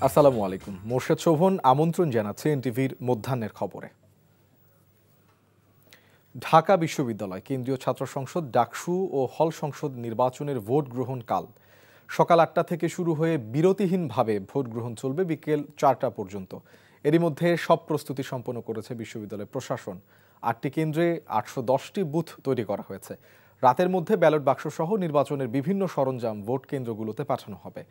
আসসালামু আলাইকুম। মোর্শেদ শোভন আমন্ত্রণ জানাচ্ছে এনটিভির মধ্যাহ্নের খবরে। ঢাকা বিশ্ববিদ্যালয় কেন্দ্রীয় ছাত্র সংসদ ডাকসু ও হল সংসদ নির্বাচনের ভোট গ্রহণ কাল সকাল ৮টা থেকে শুরু হয়ে বিরতিহীনভাবে ভোট গ্রহণ চলবে বিকেল ৪টা পর্যন্ত। এরই মধ্যে সব প্রস্তুতি সম্পন্ন করেছে বিশ্ববিদ্যালয় প্রশাসন। ৮টি কেন্দ্রে ৮১০টি বুথ তৈরি করা হয়েছে। রাতের মধ্যে ব্যালট বাক্সসহ নির্বাচনের বিভিন্ন সরঞ্জাম ভোট কেন্দ্রগুলোতে পাঠানো হবে।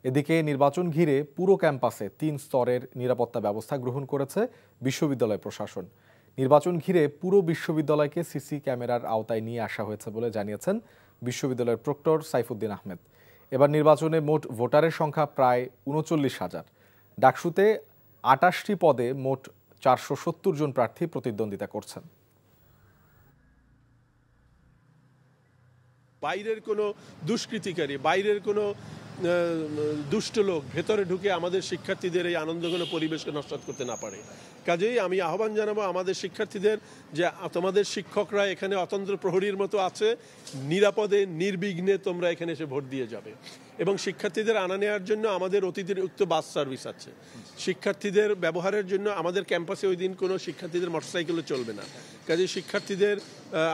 এদিকে নির্বাচন ঘিরে পুরো ক্যাম্পাসে ৩ স্তরের নিরাপত্তা ব্যবস্থা গ্রহণ করেছে বিশ্ববিদ্যালয় প্রশাসন। নির্বাচন ঘিরে পুরো বিশ্ববিদ্যালয়কে সিসি ক্যামেরার আওতায় নিয়ে আসা হয়েছে বলে জানিয়েছেন বিশ্ববিদ্যালয়ের প্রক্টর সাইফুদ্দিন আহমেদ। এবার নির্বাচনে মোট ভোটারের সংখ্যা প্রায় ৩৯,০০০। ডাকসুতে ২৮টি পদে মোট ৪৭০ জন প্রার্থী প্রতিদ্বন্দ্বিতা করছেন। বাইরের কোনো দুষ্কৃতিকারী, বাইরের কোনো দুষ্ট লোক ভেতরে ঢুকে আমাদের শিক্ষার্থীদের এই আনন্দঘন পরিবেশকে নষ্ট করতে না পারে। কাজেই আমি আহ্বান জানাবো আমাদের শিক্ষার্থীদের যে তোমাদের শিক্ষকরা এখানে অতন্ত্র প্রহরীর মতো আছে, নিরাপদে নির্বিঘ্নে তোমরা এখানে এসে ভোট দিয়ে যাবে। এবং শিক্ষার্থীদের আনা নেওয়ার জন্য আমাদের অতিরিক্ত বাস সার্ভিস আছে। শিক্ষার্থীদের ব্যবহারের জন্য আমাদের ক্যাম্পাসে ওই দিন কোনো শিক্ষার্থীদের মোটরসাইকেলে চলবে না। কাজেই শিক্ষার্থীদের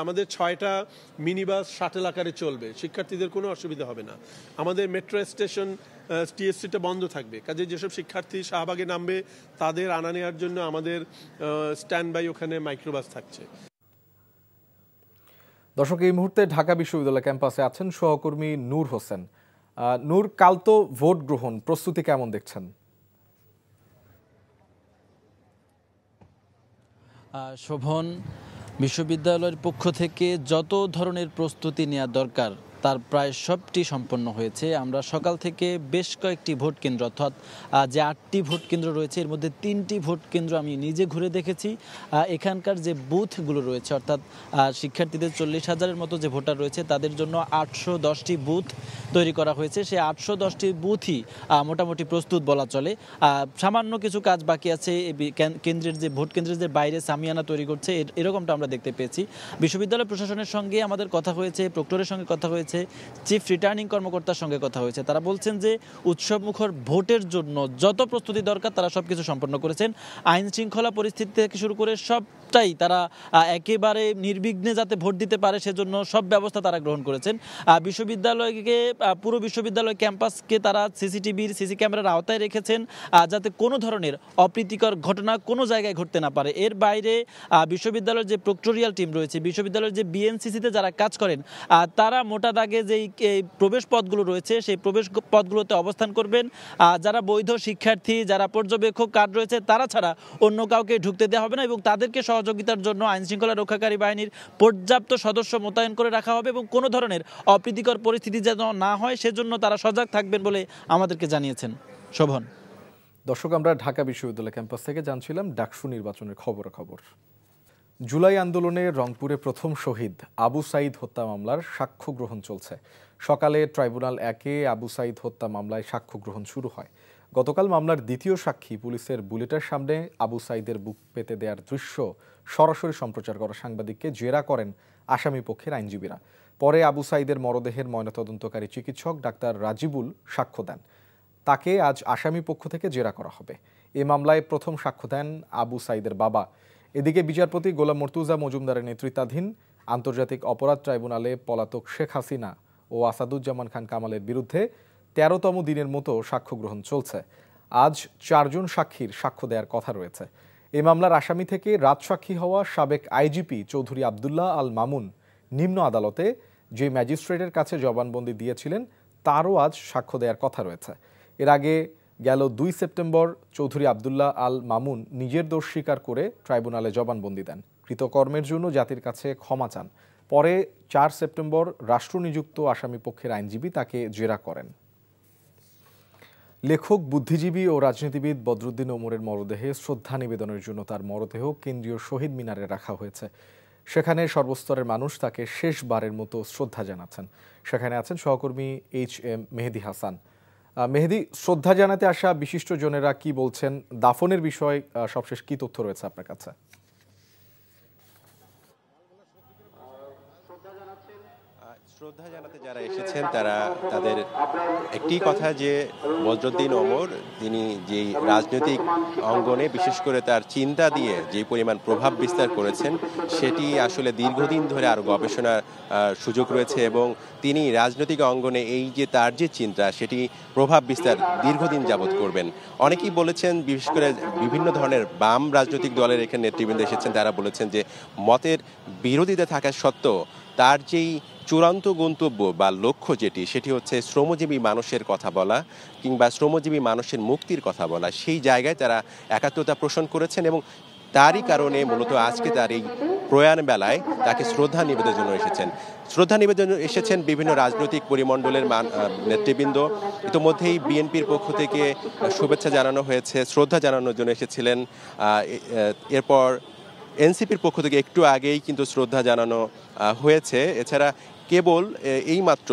আমাদের 6টা মিনি বাস শাটেল আকারে চলবে, শিক্ষার্থীদের কোনো অসুবিধা হবে না। আমাদের মেট্রো স্টেশন টিএসসিটা বন্ধ থাকবে। কাজে যেসব শিক্ষার্থী শাহবাগে নামবে তাদের আনা নেওয়ার জন্য আমাদের স্ট্যান্ড বাই ওখানে মাইক্রোবাস থাকছে। দর্শক, এই মুহূর্তে ঢাকা বিশ্ববিদ্যালয় ক্যাম্পাসে আছেন সহকর্মী নূর হোসেন। নূর, কাল তো ভোট গ্রহণ, প্রস্তুতি কেমন দেখছেন? শোভন, বিশ্ববিদ্যালয়ের পক্ষ থেকে যত ধরনের প্রস্তুতি নেওয়া দরকার তার প্রায় সবটি সম্পন্ন হয়েছে। আমরা সকাল থেকে বেশ কয়েকটি ভোট কেন্দ্র, অর্থাৎ যে 8টি ভোট কেন্দ্র রয়েছে এর মধ্যে 3টি ভোট কেন্দ্র আমি নিজে ঘুরে দেখেছি। এখানকার যে বুথগুলো রয়েছে, অর্থাৎ শিক্ষার্থীদের 40,000-এর মতো যে ভোটার রয়েছে তাদের জন্য 810টি বুথ তৈরি করা হয়েছে। সেই 810টি বুথই মোটামুটি প্রস্তুত বলা চলে। সামান্য কিছু কাজ বাকি আছে। কেন্দ্রের যে ভোট কেন্দ্রের যে বাইরে সামিয়ানা তৈরি করছে এরকমটা আমরা দেখতে পেয়েছি। বিশ্ববিদ্যালয় প্রশাসনের সঙ্গে আমাদের কথা হয়েছে, প্রক্টরের সঙ্গে কথা হয়েছে, চিফ রিটার্নিং কর্মকর্তার সঙ্গে কথা হয়েছে। তারা বলছেন যে উৎসবমুখর ভোটের জন্য যত প্রস্তুতি দরকার তারা সবকিছু সম্পন্ন করেছেন। আইন শৃঙ্খলা পরিস্থিতি থেকে শুরু করে সবটাই তারা একেবারে নির্বিঘ্নে যাতে ভোট দিতে পারে সেজন্য সব ব্যবস্থা তারা গ্রহণ করেছেন। বিশ্ববিদ্যালয়কে, পুরো বিশ্ববিদ্যালয় ক্যাম্পাসকে তারা সিসি ক্যামেরার আওতায় রেখেছেন যাতে কোনো ধরনের অপ্রীতিকর ঘটনা কোনো জায়গায় ঘটতে না পারে। এর বাইরে বিশ্ববিদ্যালয়ের যে প্রক্টোরিয়াল টিম রয়েছে, বিশ্ববিদ্যালয়ের যে বিএনসিসিতে যারা কাজ করেন তারা মোটা দাগে যেই প্রবেশ পথগুলো রয়েছে সেই প্রবেশ পথগুলোতে অবস্থান করবেন। যারা বৈধ শিক্ষার্থী, যারা পর্যবেক্ষক কার্ড রয়েছে তারা ছাড়া অন্য কাউকে ঢুকতে দেওয়া হবে না এবং তাদেরকে সহযোগিতার জন্য আইনশৃঙ্খলা রক্ষাকারী বাহিনীর পর্যাপ্ত সদস্য মোতায়েন করে রাখা হবে এবং কোনো ধরনের অপ্রীতিকর পরিস্থিতি যেন না হয় সেজন্য তারা সজাগ থাকবেন বলে আমাদেরকে জানিয়েছেন। শোভন। দর্শক, আমরা ঢাকা বিশ্ববিদ্যালয় ক্যাম্পাস থেকে জানছিলাম ডাকসু নির্বাচনের খবর। জুলাই আন্দোলনে রংপুরে প্রথম শহীদ আবু সাইদ হত্যা মামলার সাক্ষ্য গ্রহণ চলছে। সকালে ট্রাইব্যুনাল 1-এ আবু সাইদ হত্যা মামলায় সাক্ষ্য গ্রহণ শুরু হয়। গতকাল মামলার দ্বিতীয় সাক্ষী পুলিশের বুলেটের সামনে আবু সাইদের বুক পেতে দেওয়ার দৃশ্য সরাসরি সম্প্রচার করা সাংবাদিককে জেরা করেন আসামি পক্ষের আইনজীবীরা। পরে আবু সাইদের মরদেহের ময়নাতদন্তকারী চিকিৎসক ডাক্তার রাজিবুল সাক্ষ্য দেন। তাকে আজ আসামি পক্ষ থেকে জেরা করা হবে। এ মামলায় প্রথম সাক্ষ্য দেন আবু সাইদের বাবা। এদিকে বিচারপতি গোলাম মর্তুজা মজুমদারের নেতৃত্বাধীন আন্তর্জাতিক অপরাধ ট্রাইব্যুনালে পলাতক শেখ হাসিনা ও আসাদুজ্জামান খান কামালের বিরুদ্ধে 13তম দিনের মতো সাক্ষ্য গ্রহণ চলছে। আজ 4 জন সাক্ষীর সাক্ষ্য দেওয়ার কথা রয়েছে। এই মামলার আসামি থেকে রাজসাক্ষী হওয়া সাবেক আইজিপি চৌধুরী আবদুল্লাহ আল মামুন নিম্ন আদালতে যে ম্যাজিস্ট্রেটের কাছে জবানবন্দি দিয়েছিলেন তারও আজ সাক্ষ্য দেওয়ার কথা রয়েছে। এর আগে গেল 2 সেপ্টেম্বর চৌধুরী আবদুল্লাহ আল মামুন নিজের দোষ স্বীকার করে ট্রাইব্যুনালে জবানবন্দি দেন। কৃতকর্মের জন্য জাতির কাছে ক্ষমা চান। পরে 4 সেপ্টেম্বর রাষ্ট্রনিযুক্ত আসামি পক্ষের আইনজীবী তাকে জেরা করেন। লেখক, বুদ্ধিজীবী ও রাজনীতিবিদ বদরুদ্দিন ওমরের মরদেহে শ্রদ্ধা নিবেদনের জন্য তার মরদেহ কেন্দ্রীয় শহীদ মিনারে রাখা হয়েছে। সেখানে সর্বস্তরের মানুষ তাকে শেষবারের মতো শ্রদ্ধা জানাচ্ছেন। সেখানে আছেন সহকর্মী HM মেহেদি হাসান। মেহেদি, শ্রদ্ধা জানাতে আসা বিশিষ্টজনেরা কি বলছেন? দাফনের বিষয়ে সবশেষ কি তথ্য রয়েছে আপনার কাছে? শ্রদ্ধা জানাতে যারা এসেছেন তারা তাদের একটি কথা যে বজরুদ্দিন ওমর তিনি যে রাজনৈতিক অঙ্গনে বিশেষ করে তার চিন্তা দিয়ে যে পরিমাণ প্রভাব বিস্তার করেছেন সেটি আসলে দীর্ঘদিন ধরে আরও গবেষণার সুযোগ রয়েছে এবং তিনি রাজনৈতিক অঙ্গনে এই যে তার যে চিন্তা সেটি প্রভাব বিস্তার দীর্ঘদিন যাবৎ করবেন। অনেকেই বলেছেন, বিশেষ করে বিভিন্ন ধরনের বাম রাজনৈতিক দলের এখানে নেতৃবৃন্দ এসেছেন, তারা বলেছেন যে মতের বিরোধিতা থাকা সত্ত্বেও তার যেই চূড়ান্ত গন্তব্য বা লক্ষ্য সেটি হচ্ছে শ্রমজীবী মানুষের কথা বলা কিংবা শ্রমজীবী মানুষের মুক্তির কথা বলা। সেই জায়গায় তারা একাত্মতা পোষণ করেছেন এবং তারই কারণে মূলত আজকে তার এই প্রয়াণ বেলায় তাকে শ্রদ্ধা নিবেদনের জন্য এসেছেন। শ্রদ্ধা নিবেদন এসেছেন বিভিন্ন রাজনৈতিক পরিমণ্ডলের নেতৃবৃন্দ। ইতিমধ্যেই বিএনপির পক্ষ থেকে শুভেচ্ছা জানানো হয়েছে, শ্রদ্ধা জানানোর জন্য এসেছিলেন। এরপর এনসিপির পক্ষ থেকে একটু আগেই কিন্তু শ্রদ্ধা জানানো হয়েছে। এছাড়া কেবল এইমাত্র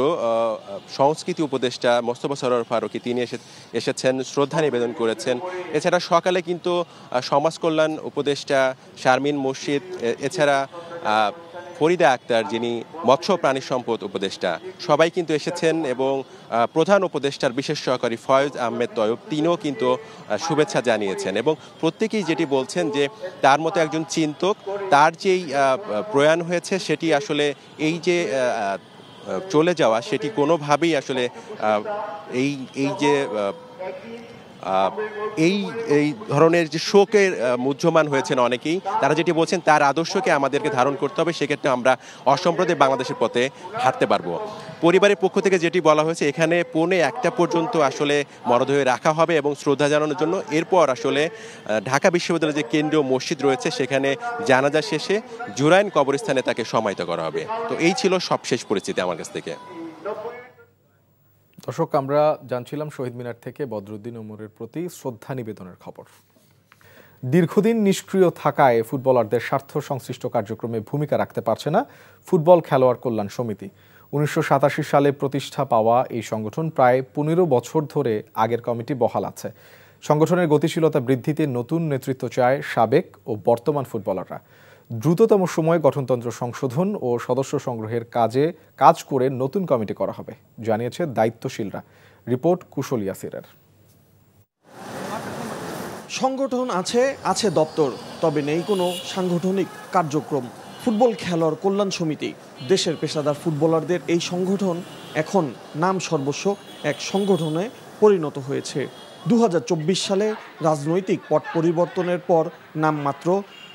সংস্কৃতি উপদেষ্টা মোস্তফা সরোয়ার ফারুকী তিনি এসেছেন, শ্রদ্ধা নিবেদন করেছেন। এছাড়া সকালে কিন্তু সমাজ কল্যাণ উপদেষ্টা শারমিন মুর্শিদ, এছাড়া ফরিদা আক্তার যিনি মৎস্য প্রাণী সম্পদ উপদেষ্টা, সবাই কিন্তু এসেছেন এবং প্রধান উপদেষ্টার বিশেষ সহকারী ফয়েজ আহমেদ তয়ব তিনিও কিন্তু শুভেচ্ছা জানিয়েছেন এবং প্রত্যেকেই যেটি বলছেন যে তার মতো একজন চিন্তক, তার যেই প্রয়াণ হয়েছে সেটি আসলে এই যে চলে যাওয়া সেটি কোনোভাবেই আসলে এই যে এই ধরনের যে শোকের মুহ্যমান হয়েছেন অনেকেই, তারা যেটি বলছেন তার আদর্শকে আমাদেরকে ধারণ করতে হবে, সেক্ষেত্রে আমরা অসম্প্রদায় বাংলাদেশের পথে হাঁটতে পারবো। পরিবারের পক্ষ থেকে যেটি বলা হয়েছে এখানে 1:45 পর্যন্ত আসলে মরদেহ রাখা হবে এবং শ্রদ্ধা জানানোর জন্য এরপর আসলে ঢাকা বিশ্ববিদ্যালয়ের যে কেন্দ্রীয় মসজিদ রয়েছে সেখানে জানাজা শেষে জুরাইন কবরস্থানে তাকে সমাহিত করা হবে। তো এই ছিল সবশেষ পরিস্থিতি আমার কাছ থেকে। দর্শক, আমরা জানছিলাম শহীদ মিনার থেকে বদরুদ্দিন ওমরের প্রতি শ্রদ্ধা নিবেদনের খবর। দীর্ঘদিন নিষ্ক্রিয় থাকায় ফুটবলারদের স্বার্থ সংশ্লিষ্ট কার্যক্রমে ভূমিকা রাখতে পারছে না ফুটবল খেলোয়াড় কল্যাণ সমিতি। 1987 সালে প্রতিষ্ঠা পাওয়া এই সংগঠন প্রায় 15 বছর ধরে আগের কমিটি বহাল আছে। সংগঠনের গতিশীলতা বৃদ্ধিতে নতুন নেতৃত্ব চায় সাবেক ও বর্তমান ফুটবলাররা। দ্রুততম সময়ে গঠনতন্ত্র সংশোধন ও সদস্য সংগ্রহের কাজ করে নতুন কমিটি করা হবে, জানিয়েছে দায়িত্বশীলরা। রিপোর্ট কুশল ইয়াসিরের। সংগঠন আছে দপ্তর, তবে নেই কোনো সাংগঠনিক কার্যক্রম। ফুটবল খেলোয়াড় কল্যাণ সমিতি, দেশের পেশাদার ফুটবলারদের এই সংগঠন এখন নাম সর্বস্ব এক সংগঠনে পরিণত হয়েছে। 2024 সালে রাজনৈতিক পট পরিবর্তনের পর নামমাত্র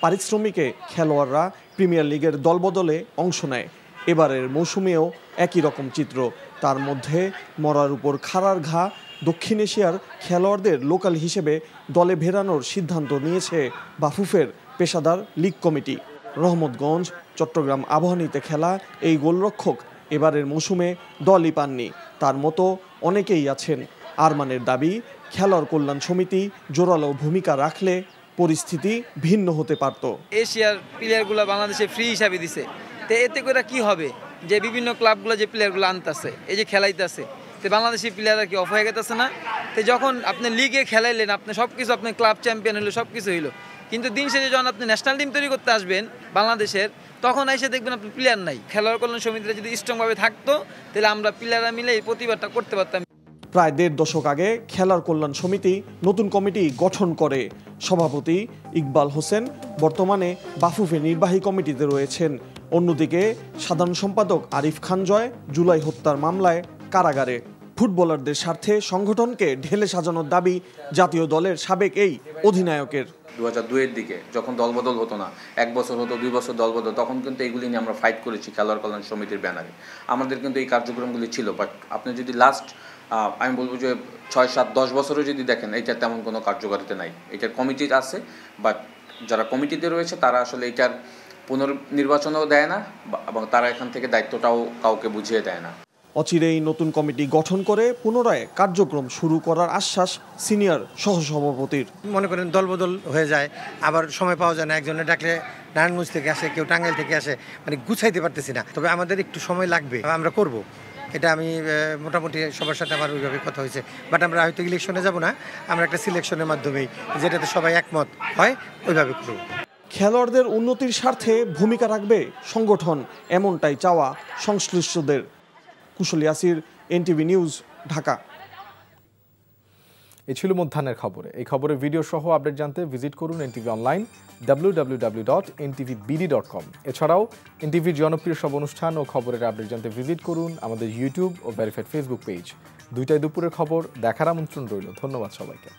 পারিশ্রমিকে খেলোয়াড়রা প্রিমিয়ার লিগের দলবদলে অংশ নেয়। এবারের মৌসুমেও একই রকম চিত্র। তার মধ্যে মরার উপর খাড়ার ঘা, দক্ষিণ এশিয়ার খেলোয়াড়দের লোকাল হিসেবে দলে ভেড়ানোর সিদ্ধান্ত নিয়েছে বাফুফের পেশাদার লীগ কমিটি। রহমতগঞ্জ, চট্টগ্রাম আবাহনীতে খেলা এই গোলরক্ষক এবারের মৌসুমে দলই পাননি। তার মতো অনেকেই আছেন। আরমানের দাবি, খেলোয়াড় কল্যাণ সমিতি জোরালো ভূমিকা রাখলে পরিস্থিতি ভিন্ন হতে পারত। এশিয়ার প্লেয়ারগুলো বাংলাদেশে ফ্রি হিসাবে দিছে, তো এতে করে কি হবে যে বিভিন্ন ক্লাবগুলো যে প্লেয়ারগুলো আনতেছে, এই যে খেলাইতেছে, তো বাংলাদেশি প্লেয়াররা কি অফ হয়ে গেতেছে না? তো যখন আপনি লিগে খেলাইলেন, আপনি সব কিছু, আপনি ক্লাব চ্যাম্পিয়ন হলো, সব কিছু হইলো, কিন্তু দিন শেষে যখন আপনি ন্যাশনাল টিম তৈরি করতে আসবেন বাংলাদেশের, তখন এসে দেখবেন আপনি প্লেয়ার নাই। খেলোয়াড় কল্যাণ সমিতিটা যদি স্ট্রংভাবে থাকতো তাহলে আমরা প্লেয়াররা মিলে এই প্রতিবাদটা করতে পারতাম। প্রায় 1.5 দশক আগে খেলার কল্যাণ সমিতি নতুন কমিটি গঠন করে। সভাপতি ইকবাল হোসেন বর্তমানে বাফুফে নির্বাহী কমিটিতে রয়েছেন। অন্যদিকে সাধারণ সম্পাদক আরিফ খান জয় জুলাই হত্যার মামলায় কারাগারে। ফুটবলারদের স্বার্থে সংগঠনকে ঢেলে সাজানোর দাবি জাতীয় দলের সাবেক এই অধিনায়কের। 2002-এর দিকে যখন দলবদল হতো না, 1 বছর হতো, 2 বছর দলবদল, তখন কিন্তু এগুলি নিয়ে আমরা ফাইট করেছি খেলোয়াড় কল্যাণ সমিতির ব্যানারে। আমাদের কিন্তু এই কার্যক্রমগুলি ছিল। বাট আপনি যদি লাস্ট আমি বলবো যে 6, 7, 10 বছরও যদি দেখেন, এইটার তেমন কোনো কার্যকারিতা নাই। এটার কমিটি আছে, বাট যারা কমিটিতে রয়েছে তারা আসলে এটার পুনর্নির্বাচনও দেয় না এবং তারা এখান থেকে দায়িত্বটাও কাউকে বুঝিয়ে দেয় না। অচিরেই নতুন কমিটি গঠন করে পুনরায় কার্যক্রম শুরু করার আশ্বাস সিনিয়র সহসভাপতির। মনে করেন দলবদল হয়ে যায়, আবার সময় পাওয়া যায় না, একজনে ডাকলে নারায়ণগঞ্জ থেকে আসে, কেউ টাঙ্গাইল থেকে আসে, মানে গুছাইতে পারতেছি না। তবে আমাদের একটু সময় লাগবে, আমরা করব, এটা আমি মোটামুটি সবার সাথে আমার ওইভাবে কথা হয়েছে। বাট আমরা হয়তো ইলেকশনে যাব না, আমরা একটা সিলেকশনের মাধ্যমেই যেটাতে সবাই একমত হয় ওইভাবে করব। খেলোয়াড়দের উন্নতির স্বার্থে ভূমিকা রাখবে সংগঠন, এমনটাই চাওয়া সংশ্লিষ্টদের। কুশল ইয়াসির, এনটিভি নিউজ, ঢাকা। এই ছিল মধ্যাহ্নের খবরে। এই খবরের ভিডিও সহ আপডেট জানতে ভিজিট করুন এনটিভি অনলাইন www.ntvbd.com। এছাড়াও এনটিভির জনপ্রিয় সব অনুষ্ঠান ও খবরের আপডেট জানতে ভিজিট করুন আমাদের ইউটিউব ও ভেরিফাইড ফেসবুক পেজ। 2টায় দুপুরের খবর দেখার আমন্ত্রণ রইল। ধন্যবাদ সবাইকে।